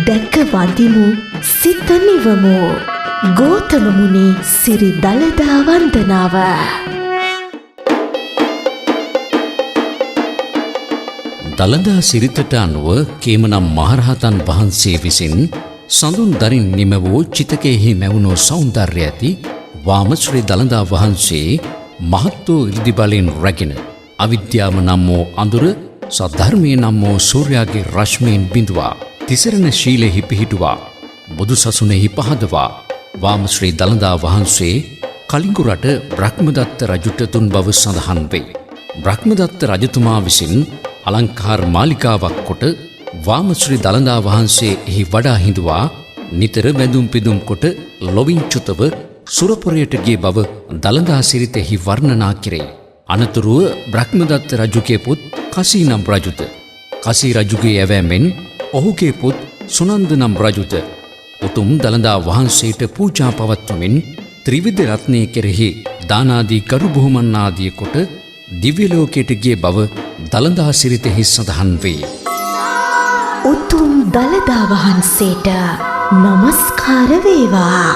දැක වදිමු සිත නිවමු ගෝතම මුනි සිරි දළදා වන්දනාව. දළදා සිරිතට අනුව කේමනම් මහරහතන් වහන්සේ විසින් සඳුන් දරින් නිම වූ චිතකයෙහි මැවුණු සෞන්දර්ය ඇති වාම ශ්‍රී දළදා වහන්සේ මහත් වූ ඉර්ධි බලයෙන් රැගෙන අවිද්‍යාව නම් වූ අඳුර සද්ධර්මය නම් වූ සූර්යාගේ රශ්මියෙන් බිඳුවා තිසරණ ශීලෙහි පිහිටුවා බුදු සසුනේහි පහදවා වාම ශ්‍රී දළදා වහන්සේ කලිඟු රට බ්‍රහ්මදත්ත රජුට දුන් බව සඳහන් වේ. බ්‍රහ්මදත්ත රජතුමා විසින් අලංකාර මාලිකාවක් කොට වාම ශ්‍රී දළදා වහන්සේ එහි වඩා හිඳුවා නිතර වැඳුම් පිදුම් කොට ලොවින් චුතව සුරපුරයට ගිය බව දළදා සිරිතෙහි වර්ණනා කෙරේ. අනතුරුව බ්‍රහ්මදත්ත රජුගේ පුත් කසී නම් රජුත කසී රජුගේ ඇවෑමෙන් ඔහුගේ පුත් සුනන්ද නම් රජුත උතුම් දළදා වහන්සේට පූජා පවත්වමින් ත්‍රිවිධ රත්නය කෙරෙහි දානාදී කරු බුහුමන් ආදිය කොට දිව්‍ය ලෝකයට ගිය බව දළදා සිරිතෙහි සඳහන් වේ. උතුම් දළදා වහන්සේට නමස්කාර වේවා.